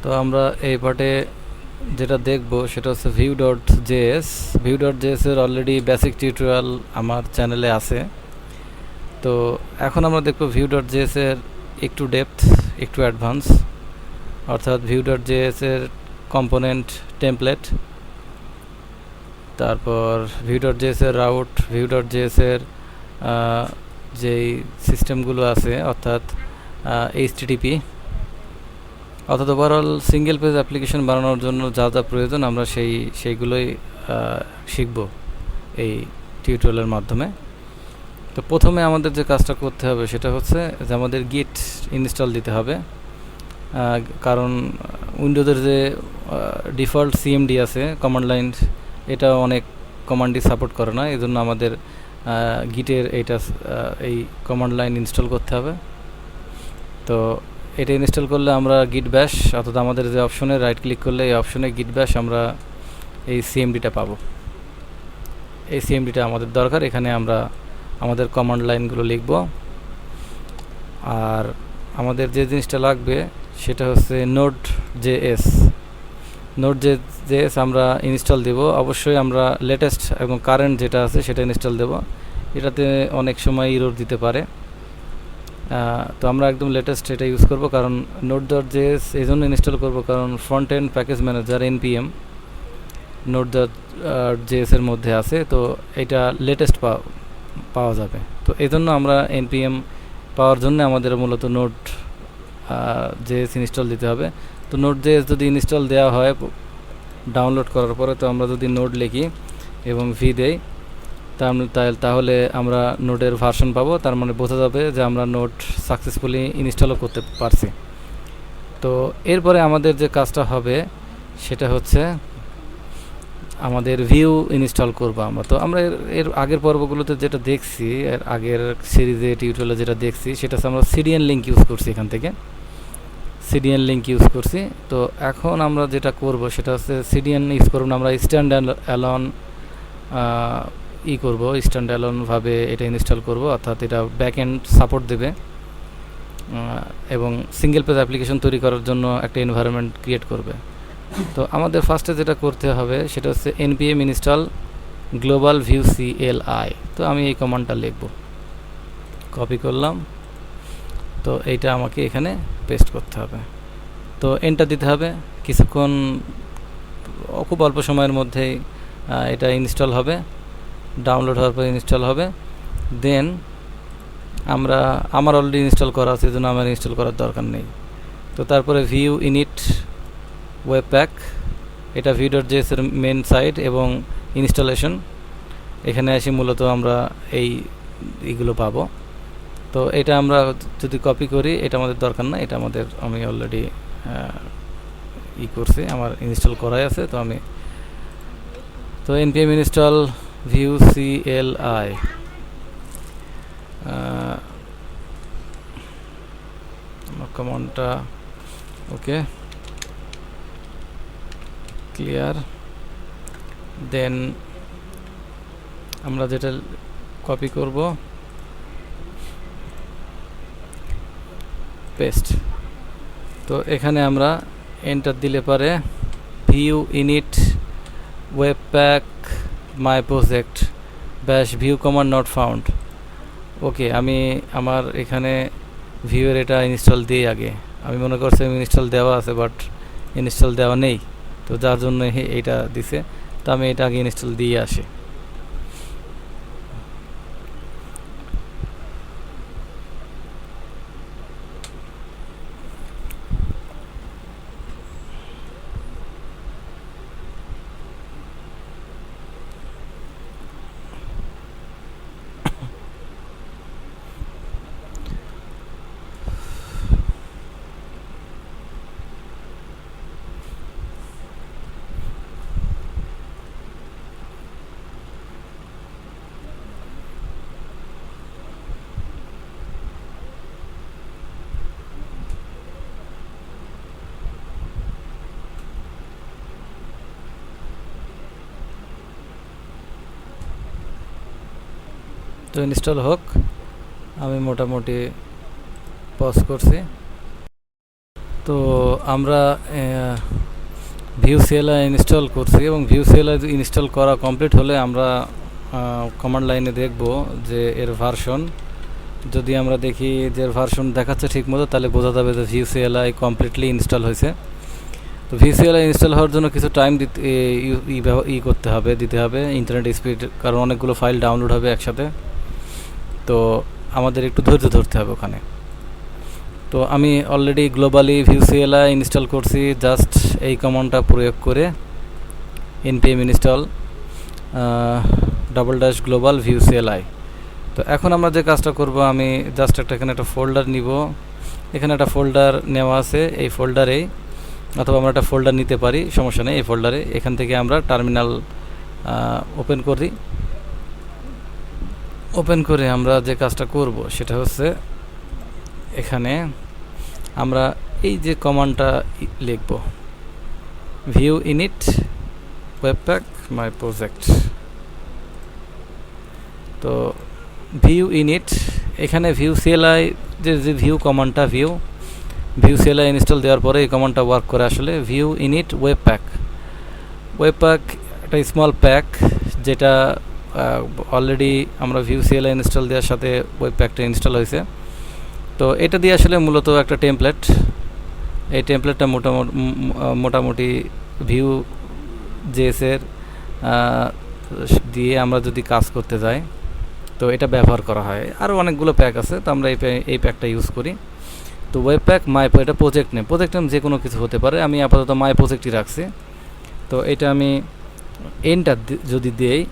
তো আমরা এই পার্টে যেটা দেখব সেটা হচ্ছে view.js। view.js এর অলরেডি বেসিক টিউটোরিয়াল আমার চ্যানেলে আছে। তো এখন আমরা দেখব view.js এর একটু ডেপথ, একটু অ্যাডভান্স, অর্থাৎ view.js এর কম্পোনেন্ট টেমপ্লেট, তারপর view.js এর রাউট, view.js এর যেই সিস্টেমগুলো আছে অর্থাৎ HTTP, অর্থাৎ ওভারঅল সিঙ্গেল পেজ অ্যাপ্লিকেশন বানানোর জন্য যা যা প্রয়োজন আমরা সেইগুলোই শিখব এই টিউটোরিয়ালের মাধ্যমে। তো প্রথমে আমাদের যে কাজটা করতে হবে সেটা হচ্ছে যে আমাদের গিট ইনস্টল দিতে হবে, কারণ উইন্ডোজের যে ডিফল্ট সিএমডি আছে কমান্ড লাইন, এটা অনেক কমান্ডই সাপোর্ট করে না, এই জন্য আমাদের গিটের এই কমান্ড লাইন ইনস্টল করতে হবে। তো এটা ইনস্টল করলে আমরা গিট ব্যাশ, অর্থাৎ আমাদের যে অপশনে রাইট ক্লিক করলে এই অপশনে গিট ব্যাশ আমরা এই সিএমডিটা পাবো। এই সিএমডিটা আমাদের দরকার, এখানে আমরা আমাদের কমান্ড লাইনগুলো লিখব। আর আমাদের যে জিনিসটা লাগবে সেটা হচ্ছে নোড.জেএস আমরা ইনস্টল দেব। অবশ্যই আমরা লেটেস্ট এবং কারেন্ট যেটা আছে সেটা ইনস্টল দেব, এটাতে অনেক সময় ইরর দিতে পারে। তো আমরা একদম লেটেস্ট এটা ইউজ করব, কারণ নোড.জেএস এই জন্য ইনস্টল করব কারণ front end package manager NPM Node JS এর মধ্যে আছে, তো এটা লেটেস্ট পাওয়া যাবে। তো এই জন্য আমরা এনপিএম পাওয়ার জন্য আমাদের মূলত নোড.জেএস ইনস্টল দিতে হবে। তো নোড.জেএস যদি ইনস্টল দেওয়া হয় ডাউনলোড করার পরে, তো আমরা যদি নোড লিখি এবং ভি দেই তাহলে আমরা নোডের ভার্সন পাবো, তার মানে বোঝা যাবে যে আমরা নোড সাকসেসফুলি ইনস্টলও করতে পারছি। তো এরপরে আমাদের যে কাজটা হবে সেটা হচ্ছে আমাদের ভিউ ইনস্টল করবো আমরা। তো আমরা এর আগের পর্বগুলোতে যেটা দেখছি, এর আগের সিরিজে টিউটোরিয়ালে যেটা দেখছি সেটা হচ্ছে আমরা সিডিএন লিঙ্ক ইউজ করছি, এখান থেকে সিডিএন লিঙ্ক ইউজ করছি। তো এখন আমরা যেটা করব সেটা হচ্ছে সিডিএন ইউজ করব না, আমরা স্ট্যান্ড অ্যালোন করব, স্ট্যান্ড অ্যালোনভাবে এটা ইনস্টল করব, অর্থাৎ এটা ব্যাক এন্ড সাপোর্ট দেবে এবং সিঙ্গেল পেজ অ্যাপ্লিকেশন তৈরি করার জন্য একটা এনভায়রনমেন্ট ক্রিয়েট করবে। তো আমাদের ফার্স্টে যেটা করতে হবে সেটা হচ্ছে npm install global view CLI। তো আমি এই কমান্ডটা লিখব, কপি করলাম, তো এইটা আমাকে এখানে পেস্ট করতে হবে। তো এন্টার দিতে হবে, কিছুক্ষণ খুব অল্প সময়ের মধ্যেই এটা ইনস্টল হবে, ডাউনলোড হওয়ার পর ইনস্টল হবে। দেন আমার অলরেডি ইনস্টল করা আছে, জন্য আমার ইনস্টল করার দরকার নেই। তো তারপরে ভিউ ইনিট ওয়েব প্যাক, এটা view.js এর মেন সাইট এবং ইনস্টলেশন, এখানে এসে মূলত আমরা এইগুলো পাবো। তো এটা আমরা যদি কপি করি, এটা আমাদের দরকার না, এটা আমি অলরেডি করছি, আমার ইনস্টল করাই আছে। তো npm ইনস্টল ভিউ CLI, কমান্ডটা ওকে ক্লিয়ার। দেন আমরা যেটা কপি করব পেস্ট, তো এখানে আমরা এন্টার দিলে পারে view init web pack my project ব্যাশ ভিউ কমান্ড নট ফাউন্ড। ওকে, আমি আমার এখানে ভিউয়ের এটা ইনস্টল দিই আগে, আমি মনে করছি ইনস্টল দেওয়া আছে, বাট ইনস্টল দেওয়া নেই, তো যার জন্য এইটা দিছে। তো আমি এটা আগে ইনস্টল দিয়ে আসি। তো ইনস্টল হোক, আমি মোটামুটি পজ করছি। তো আমরা ভিউ সিএলআই ইনস্টল করছি এবং ভিউ সিএলআই ইনস্টল করা কমপ্লিট হলে আমরা কমান্ড লাইনে দেখব যে এর ভার্সন, যদি আমরা দেখি যে ভার্সন দেখাচ্ছে ঠিকমতো তাহলে বোঝা যাবে যে ভিউ সিএলআই কমপ্লিটলি ইনস্টল হয়েছে। তো ভিউ সিএলআই ইনস্টল হওয়ার জন্য কিছু টাইম দিতে হবে ইন্টারনেট স্পিড, কারণ অনেকগুলো ফাইল ডাউনলোড হবে একসাথে, তো আমাদের একটু ধৈর্য ধরতে হবে ওখানে। তো আমি already globally view CLI install করছি, জাস্ট এই কমান্ডটা প্রয়োগ করে npm install /global view CLI। তো এখন আমরা যে কাজটা করব, আমি জাস্ট এখানে একটা ফোল্ডার নিব, এখানে একটা ফোল্ডার নেওয়া আছে, এই ফোল্ডারেই অথবা আমরা একটা ফোল্ডার নিতে পারি, সমস্যা নেই। এই ফোল্ডারে এখান থেকে আমরা টার্মিনাল ওপেন করে আমরা যে কাজটা করব সেটা হচ্ছে এখানে আমরা এই যে কমান্ডটা লিখব, ভিউ ইনিট ওয়েবপ্যাক মাই প্রজেক্ট। তো ভিউ ইনিট, এখানে ভিউ সিএলআই যে ভিউ কমান্ডটা ভিউ সিএলআই ইনস্টল দেওয়ার পরে এই কমান্ডটা ওয়ার্ক করে আসলে। ভিউ ইনিট ওয়েবপ্যাক একটা স্মল প্যাক, যেটা অলরেডি আমরা ভিউ সিএলআই ইনস্টল দেওয়ার সাথে ওয়েবপ্যাকটা ইনস্টল হয়েছে। তো এটা দিয়ে আসলে মূলত একটা টেমপ্লেট, এই টেমপ্লেটটা মোটামুটি ভিউ জেএসের দিয়ে আমরা যদি কাজ করতে যাই তো এটা ব্যবহার করা হয়। আরও অনেকগুলো প্যাক আছে, তো আমরা এই প্যাকটা ইউজ করি। তো ওয়েবপ্যাক এটা প্রজেক্ট নেম যে কোনো কিছু হতে পারে, আমি আপাতত মাই প্রজেক্টই রাখছি। তো এটা আমি এন্টার যদি দেই,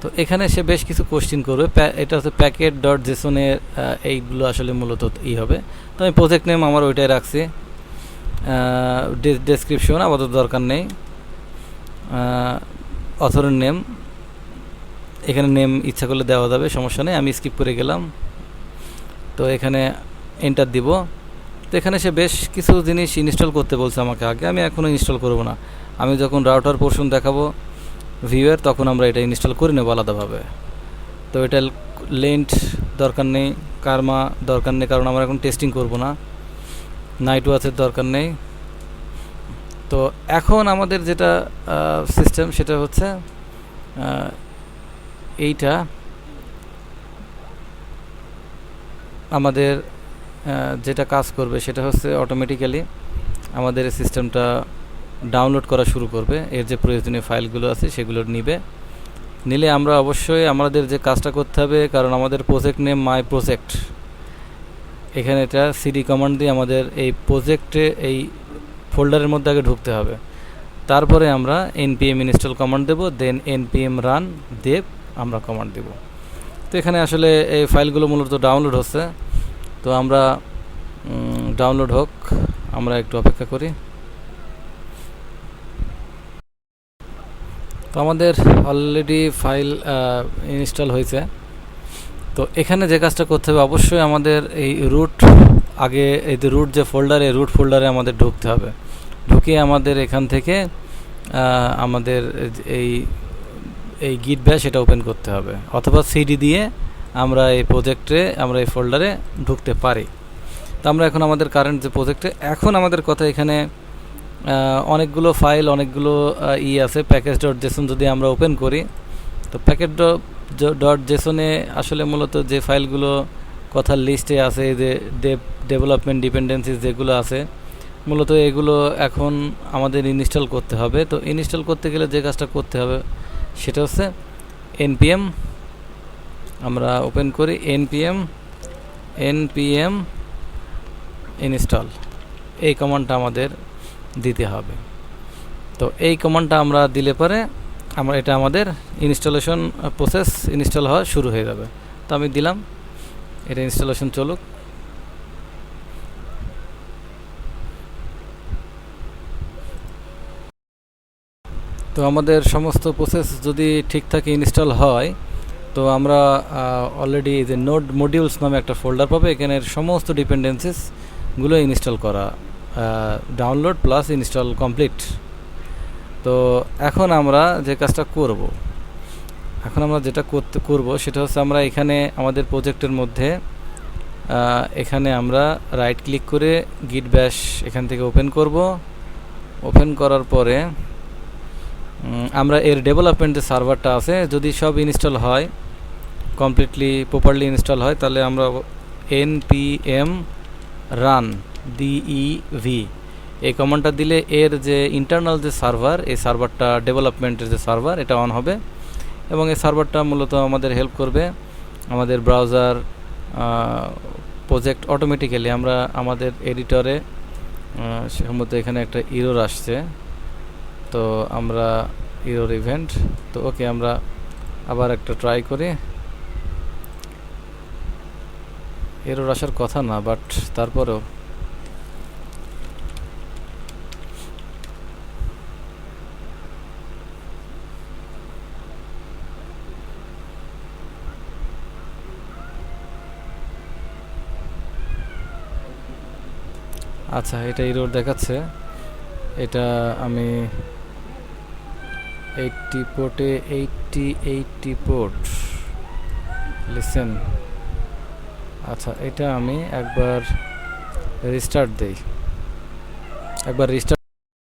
তো এখানে সে বেশ কিছু কোশ্চিন করবে। এটা হচ্ছে প্যাকেট.json-এর এইগুলো আসলে মূলত হবে। তো আমি প্রজেক্ট নেম আমার ওইটাই রাখছি, ডেসক্রিপশন আপাতত দরকার নেই, অথরের নেম এখানে নেম ইচ্ছা করলে দেওয়া যাবে, সমস্যা নেই, আমি স্কিপ করে গেলাম। তো এখানে এন্টার দিব। তো এখানে সে বেশ কিছু জিনিস ইনস্টল করতে বলছে আমাকে আগে, আমি এখনও ইনস্টল করব না, আমি যখন রাউটার পোর্শন দেখাবো ভিউয়ের তখন আমরা এটা ইনস্টল করে নেব আলাদাভাবে। তো এটা লেন্থ দরকার নেই, কারমা দরকার নেই, কারণ আমরা এখন টেস্টিং করব না, নাইট ওয়াচের দরকার নেই। তো এখন আমাদের যেটা সিস্টেম সেটা হচ্ছে এইটা আমাদের যেটা কাজ করবে সেটা হচ্ছে অটোমেটিক্যালি আমাদের সিস্টেমটা ডাউনলোড করা শুরু করবে, এর যে প্রয়োজনীয় ফাইলগুলো আছে সেগুলো নিলে আমরা অবশ্যই আমাদের যে কাজটা করতে হবে, কারণ আমাদের প্রজেক্ট নেম মাই প্রজেক্ট, এখানে এটা সিডি কমান্ড দিয়ে আমাদের এই প্রজেক্টে এই ফোল্ডারের মধ্যে আগে ঢুকতে হবে, তারপরে আমরা npm ইনস্টল কমান্ড দেব, দেন npm রান দেব আমরা কমান্ড দেব। তো এখানে আসলে এই ফাইলগুলো মূলত ডাউনলোড হচ্ছে, তো আমরা ডাউনলোড হোক, আমরা একটু অপেক্ষা করি। তো আমাদের অলরেডি ফাইল ইনস্টল হয়েছে। তো এখানে যে কাজটা করতে হবে, অবশ্যই আমাদের এই আগে এই যে রুট ফোল্ডারে আমাদের ঢুকতে হবে, ঢুকিয়ে আমাদের এখান থেকে আমাদের এই গিট ব্যাশ এটা ওপেন করতে হবে, অথবা সিডি দিয়ে আমরা এই প্রজেক্টে আমরা এই ফোল্ডারে ঢুকতে পারি। তো আমরা এখন আমাদের কারেন্ট যে প্রজেক্টে, এখন আমাদের কথা এখানে অনেকগুলো ফাইল অনেকগুলো আছে। প্যাকেজ.json যদি আমরা ওপেন করি, তো প্যাকেজ.json-এ আসলে মূলত যে ফাইলগুলো কথার লিস্টে আছে, যে ডেভেলপমেন্ট ডিপেন্ডেন্সিস যেগুলো আছে, মূলত এগুলো এখন আমাদের ইনস্টল করতে হবে। তো ইনস্টল করতে গেলে যে কাজটা করতে হবে সেটা হচ্ছে npm, আমরা ওপেন করি npm ইনস্টল, এই কমান্ডটা আমাদের দিতে হবে। তো এই কমান্ডটা আমরা দিলে পরে এটা আমাদের ইনস্টলেশন প্রসেস ইনস্টল হওয়া শুরু হয়ে যাবে। তো আমি দিলাম, এটা ইনস্টলেশন চলুক। তো আমাদের সমস্ত প্রসেস যদি ঠিকঠাক ইনস্টল হয়, তো আমরা অলরেডি যে নোড মডিউলস নামে একটা ফোল্ডার পাবে, এখানে সমস্ত ডিপেন্ডেন্সিসগুলো ইনস্টল করা, ডাউনলোড প্লাস ইনস্টল কমপ্লিট। তো এখন আমরা যে কাজটা করব, এখন আমরা যেটা করব সেটা হচ্ছে আমরা এখানে আমাদের প্রজেক্টের মধ্যে এখানে আমরা রাইট ক্লিক করে গিট ব্যাশ এখান থেকে ওপেন করব। ওপেন করার পরে আমরা এর ডেভেলপমেন্ট যে সার্ভারটা আছে যদি সব ইনস্টল হয়, কমপ্লিটলি প্রপারলি ইনস্টল হয়, তাহলে আমরা npm run dev এই কমান্ডটা দিলে এর যে ইন্টারনাল যে সার্ভার, এই সার্ভারটা ডেভেলপমেন্টের যে সার্ভার, এটা অন হবে এবং এই সার্ভারটা মূলত আমাদের হেল্প করবে আমাদের ব্রাউজার প্রজেক্ট অটোমেটিক্যালি। আমরা আমাদের এডিটরে সম্ভবত এখানে একটা ইরর আসছে, তো আমরা ইরর ইভেন্ট, তো ওকে আমরা আবার একটা ট্রাই করি। এরর আসার কথা না, বাট তারপরেও আচ্ছা, এটা এরর দেখাচ্ছে। এটা আমি 80 পোর্টে 80 পোর্ট লিসেন। আচ্ছা, এটা আমি একবার রিস্টার্ট দেই, একবার রিস্টার্ট